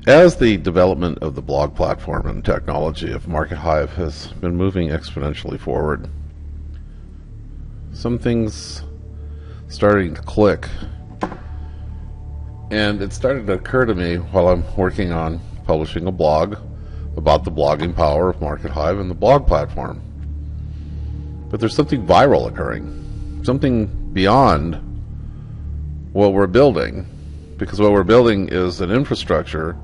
As the development of the blog platform and technology of Market Hive has been moving exponentially forward, some things starting to click, and it started to occur to me while I'm working on publishing a blog about the blogging power of Market Hive and the blog platform. But there's something viral occurring, something beyond what we're building, because what we're building is an infrastructure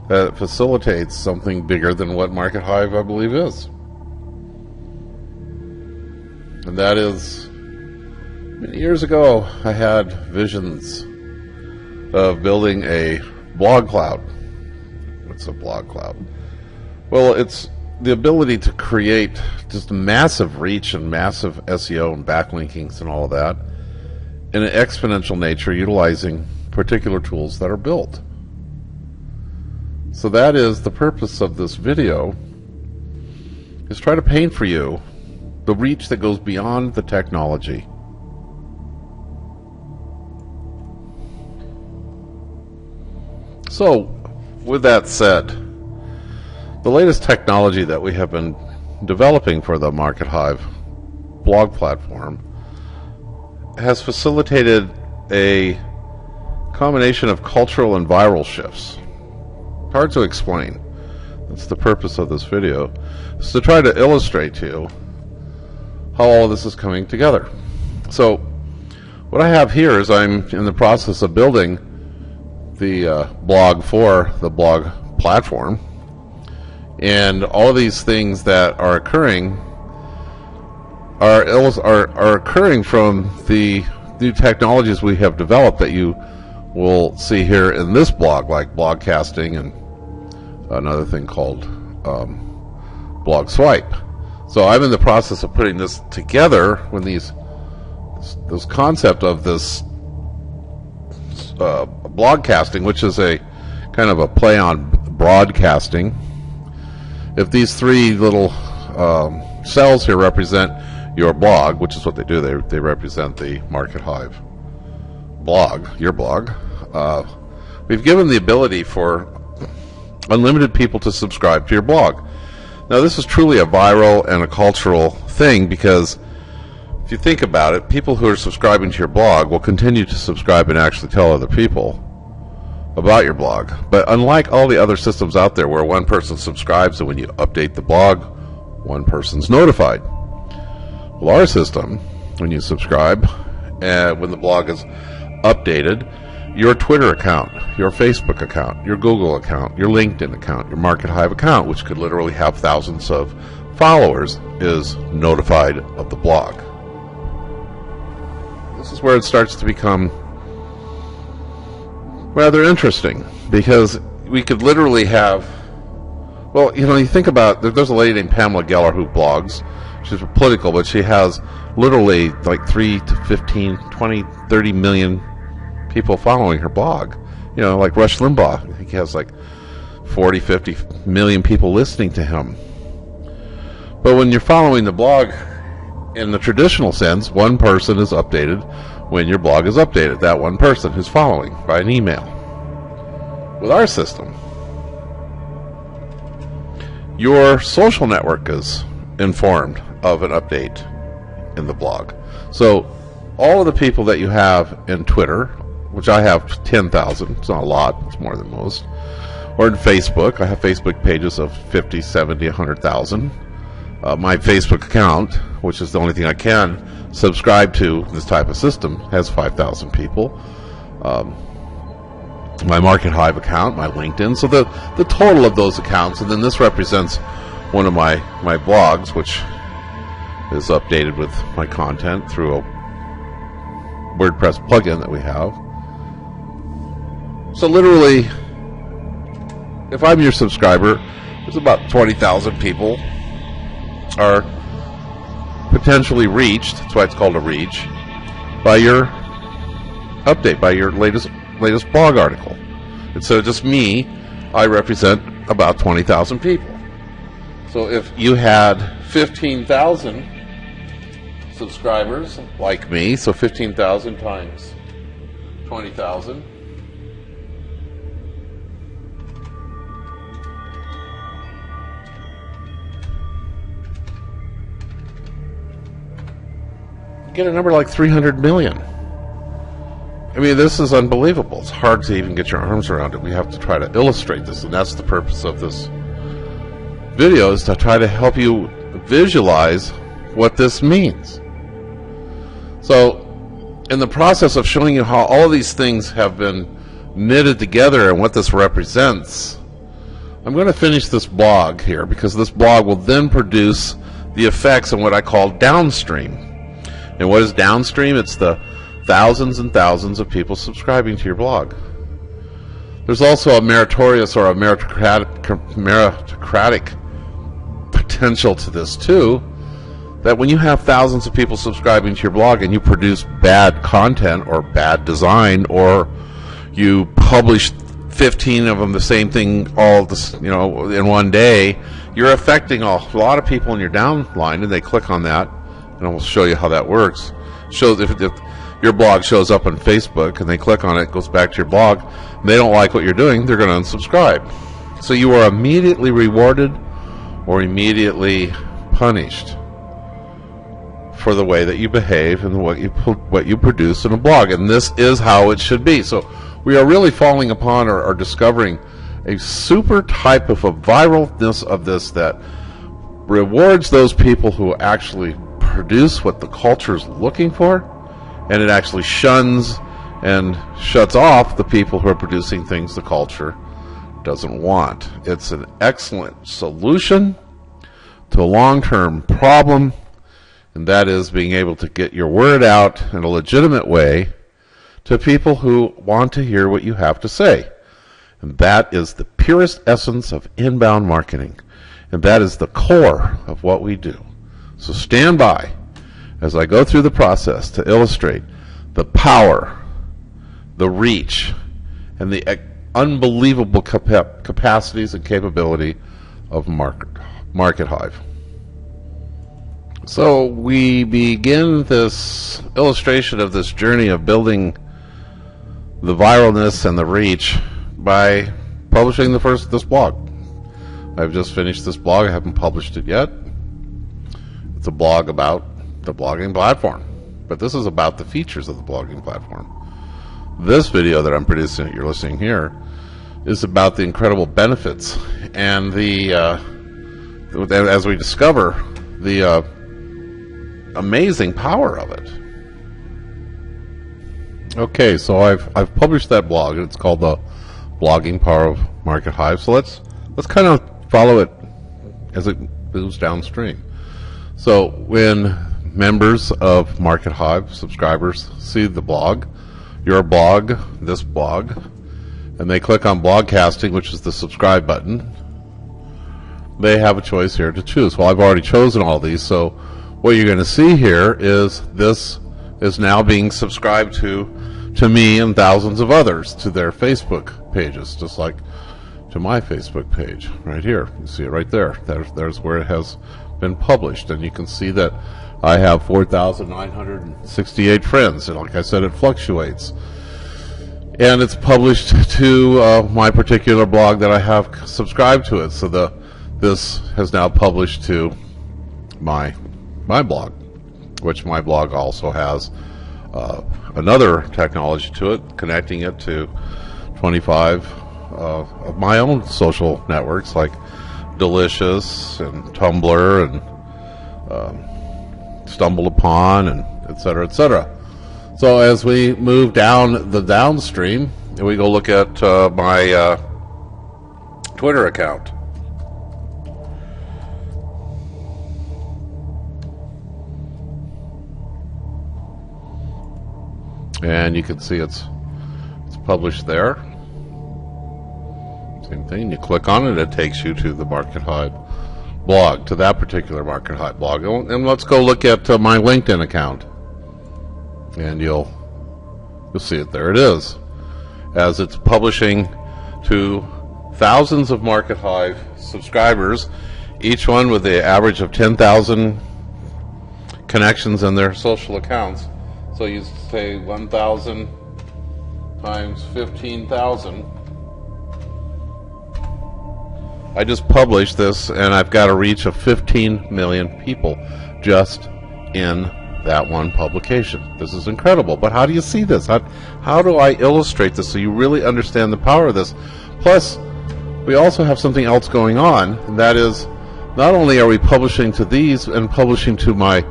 that facilitates something bigger than what Market Hive, I believe, is. And that is, many years ago, I had visions of building a blog cloud. What's a blog cloud? Well, it's the ability to create just massive reach and massive SEO and backlinkings and all of that in an exponential nature, utilizing particular tools that are built. So that is the purpose of this video, is try to paint for you the reach that goes beyond the technology. So, with that said, the latest technology that we have been developing for the Market Hive blog platform has facilitated a combination of cultural and viral shifts. Hard to explain. That's the purpose of this video, is to try to illustrate to you how all of this is coming together. So what I have here is I'm in the process of building the blog for the blog platform, and all of these things that are occurring are occurring from the new technologies we have developed that you will see here in this blog, like blogcasting and another thing called blog swipe. So I'm in the process of putting this together when this concept of this blogcasting, which is a kind of a play on broadcasting. If these three little cells here represent your blog, which is what they do, they represent the Market Hive blog, your blog. We've given the ability for unlimited people to subscribe to your blog. Now, this is truly a viral and a cultural thing, because if you think about it, people who are subscribing to your blog will continue to subscribe and actually tell other people about your blog. But unlike all the other systems out there where one person subscribes and when you update the blog, one person's notified. Well, our system, when you subscribe and when the blog is updated, your Twitter account, your Facebook account, your Google account, your LinkedIn account, your Market Hive account, which could literally have thousands of followers, is notified of the blog. This is where it starts to become rather interesting, because we could literally have, well, you think about, there's a lady named Pamela Geller who blogs. She's political, but she has literally like 3 to 15, 20, 30 million people following her blog. Like Rush Limbaugh. I think he has like 40, 50 million people listening to him. But when you're following the blog in the traditional sense, one person is updated when your blog is updated. That one person who's following by an email. With our system, your social network is informed of an update in the blog. So all of the people that you have in Twitter, which I have 10,000, it's not a lot, it's more than most, or in Facebook, I have Facebook pages of 50, 70, 100,000. My Facebook account, which is the only thing I can subscribe to this type of system, has 5,000 people. My Market Hive account, my LinkedIn, so the total of those accounts, and then this represents one of my blogs, which is updated with my content through a WordPress plugin that we have. So literally, if I'm your subscriber, there's about 20,000 people are potentially reached, that's why it's called a reach, by your update, by your latest blog article. And so just me, I represent about 20,000 people. So if you had 15,000 subscribers like me, so 15,000 times 20,000, get a number like 300 million. I mean, this is unbelievable. It's hard to even get your arms around it. We have to try to illustrate this, and that's the purpose of this video, is to try to help you visualize what this means. So, in the process of showing you how all of these things have been knitted together and what this represents, I'm going to finish this blog here, because this blog will then produce the effects in what I call downstream. And what is downstream? It's the thousands and thousands of people subscribing to your blog. There's also a meritorious or a meritocratic potential to this too, that when you have thousands of people subscribing to your blog and you produce bad content or bad design, or you publish 15 of them the same thing all this, in one day, you're affecting a lot of people in your downline, and they click on that, and I'll show you how that works. Shows if your blog shows up on Facebook and they click on it, goes back to your blog, and they don't like what you're doing, they're going to unsubscribe. So you are immediately rewarded or immediately punished for the way that you behave and what you produce in a blog. And this is how it should be. So we are really falling upon or discovering a super type of a viralness of this that rewards those people who actually produce what the culture is looking for, and it actually shuns and shuts off the people who are producing things the culture doesn't want. It's an excellent solution to a long-term problem, and that is being able to get your word out in a legitimate way to people who want to hear what you have to say. And that is the purest essence of inbound marketing, and that is the core of what we do. So stand by as I go through the process to illustrate the power, the reach, and the unbelievable capacities and capability of Market Hive. So we begin this illustration of this journey of building the viralness and the reach by publishing this blog. I've just finished this blog. I haven't published it yet. It's a blog about the blogging platform, but this is about the features of the blogging platform. This video that I'm producing, that you're listening here, is about the incredible benefits and as we discover the amazing power of it. Okay, so I've published that blog. It's called the Blogging Power of Market Hive. So let's kind of follow it as it moves downstream. So when members of Market Hive, subscribers, see the blog, your blog, this blog, and they click on Blogcasting, which is the subscribe button, they have a choice here to choose. Well, I've already chosen all these, so what you're going to see here is this is now being subscribed to me and thousands of others to their Facebook pages, just like to my Facebook page right here. You see it right there. There's where it has been published, and you can see that I have 4,968 friends, and like I said, it fluctuates. And it's published to my particular blog that I have subscribed to it. So this has now published to my blog, which my blog also has another technology to it, connecting it to 25 of my own social networks like Delicious and Tumblr and Stumble Upon, and etc., etc. So as we move down the downstream, we go look at my Twitter account. And you can see it's published there. Same thing. You click on it, it takes you to the Market Hive blog, to that particular Market Hive blog. And let's go look at my LinkedIn account. And you'll see it. There it is. As it's publishing to thousands of Market Hive subscribers, each one with the average of 10,000 connections in their social accounts. So you say 1,000 times 15,000. I just published this, and I've got a reach of 15 million people just in that one publication. This is incredible. But how do you see this? How do I illustrate this so you really understand the power of this? Plus, we also have something else going on, and that is, not only are we publishing to these and publishing to my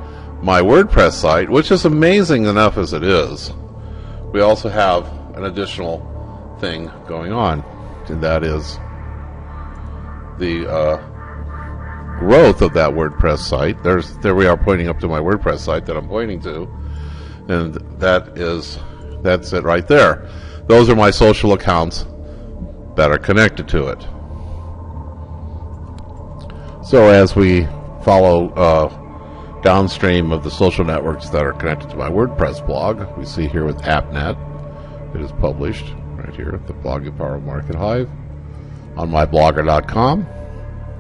WordPress site, which is amazing enough as it is, we also have an additional thing going on, and that is the growth of that WordPress site. There we are pointing up to my WordPress site that I'm pointing to, and that's it right there. Those are my social accounts that are connected to it. So as we follow downstream of the social networks that are connected to my WordPress blog, we see here with AppNet, it is published right here, the blogging power of Market Hive, on myblogger.com.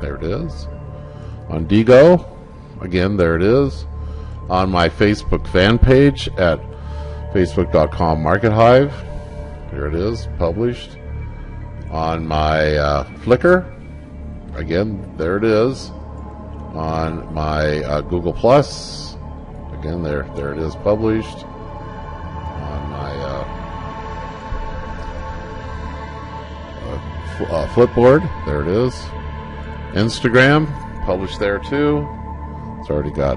There it is. On Digo, again, there it is. On my Facebook fan page at facebook.com Market Hive, there it is, published. On my Flickr, again, there it is. On my Google Plus, again, there it is, published. On my Flipboard, there it is. Instagram, published there too. It's already got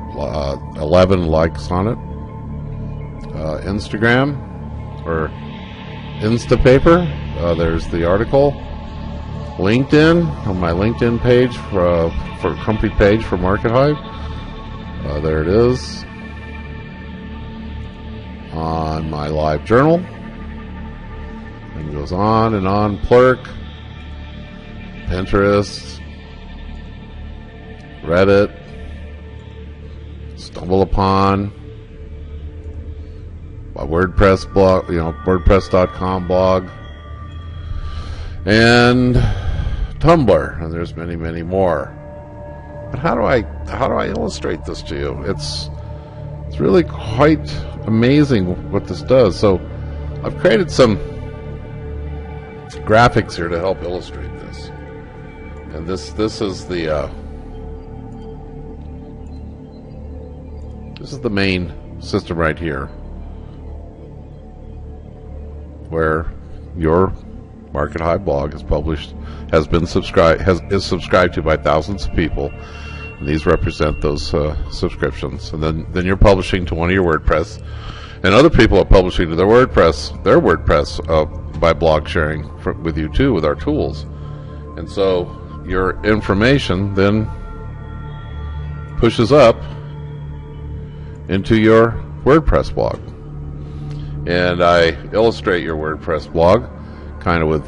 11 likes on it. Instagram, or Instapaper, there's the article. LinkedIn, on my LinkedIn page for company page for Market Hive, there it is. On my live journal, and goes on and on. Plurk, Pinterest, Reddit, Stumble Upon, my WordPress blog, WordPress.com blog, and Tumblr, and there's many, many more. But how do I illustrate this to you? It's really quite amazing what this does. So I've created some graphics here to help illustrate this. And this is the main system right here, where your Market Hive blog is published, is subscribed to by thousands of people, and these represent those subscriptions. And then you're publishing to one of your WordPress, and other people are publishing to their WordPress by blog sharing with you too, with our tools. And so your information then pushes up into your WordPress blog. And I illustrate your WordPress blog kind of with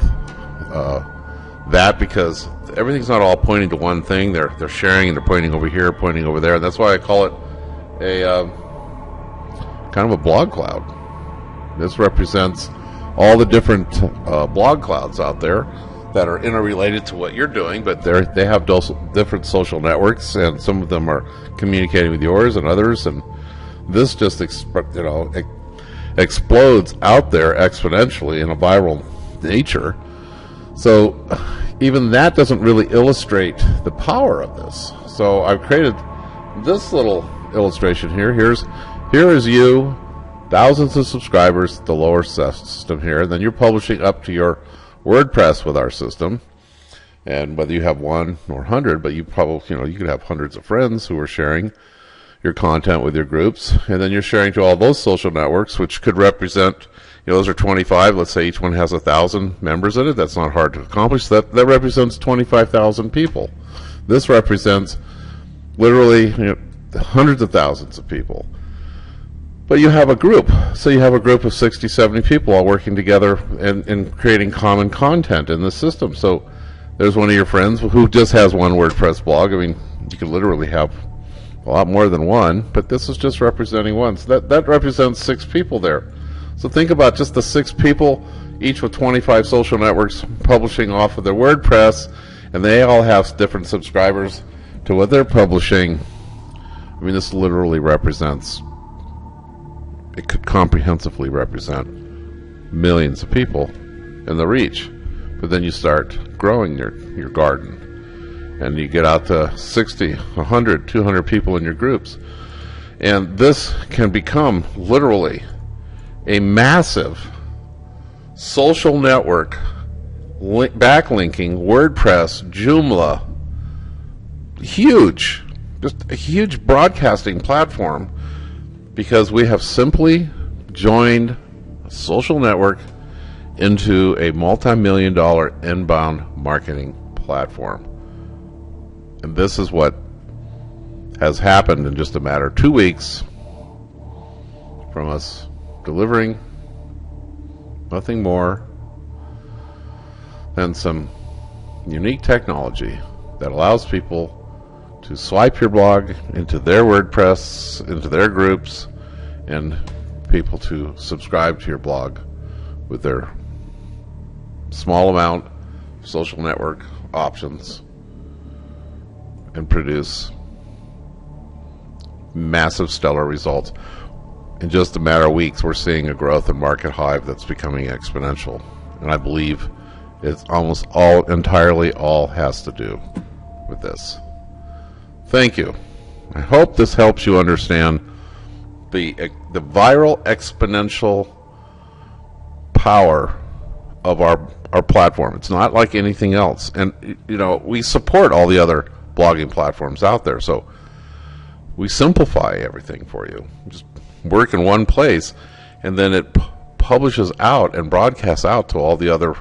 that, because everything's not all pointing to one thing. They're sharing, and they're pointing over here, pointing over there. And that's why I call it a kind of a blog cloud. This represents all the different blog clouds out there that are interrelated to what you're doing, but they have different social networks, and some of them are communicating with yours and others, and this just explodes out there exponentially in a viral nature. So even that doesn't really illustrate the power of this. So I've created this little illustration here. Here is you, thousands of subscribers, the lower system here, and then you're publishing up to your WordPress with our system. And whether you have 1 or 100, but you probably, you could have hundreds of friends who are sharing your content with your groups, and then you're sharing to all those social networks, which could represent, those are 25. Let's say each one has 1,000 members in it. That's not hard to accomplish. That represents 25,000 people. This represents literally hundreds of thousands of people. But you have a group. So you have a group of 60, 70 people all working together and creating common content in the system. So there's one of your friends who just has one WordPress blog. I mean, you could literally have a lot more than one, but this is just representing one. So that represents 6 people there. So think about just the 6 people, each with 25 social networks publishing off of their WordPress, and they all have different subscribers to what they're publishing. I mean, this literally represents, it could comprehensively represent millions of people in the reach. But then you start growing your garden, and you get out to 60, 100, 200 people in your groups. And this can become literally a massive social network, backlinking, WordPress, Joomla, huge, just a huge broadcasting platform, because we have simply joined a social network into a multi-million-dollar inbound marketing platform. And this is what has happened in just a matter of 2 weeks from us delivering nothing more than some unique technology that allows people to swipe your blog into their WordPress, into their groups, and people to subscribe to your blog with their small amount of social network options and produce massive stellar results. In just a matter of weeks, we're seeing a growth in Market Hive that's becoming exponential, and I believe it's almost entirely all has to do with this. Thank you. I hope this helps you understand the viral exponential power of our platform. It's not like anything else, and we support all the other blogging platforms out there, so we simplify everything for you. Just work in one place, and then it publishes out and broadcasts out to all the other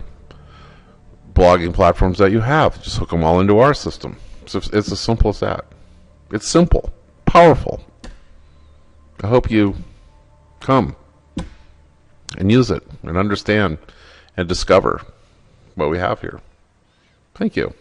blogging platforms that you have. Just hook them all into our system. So it's as simple as that. It's simple, powerful. I hope you come and use it and understand and discover what we have here. Thank you.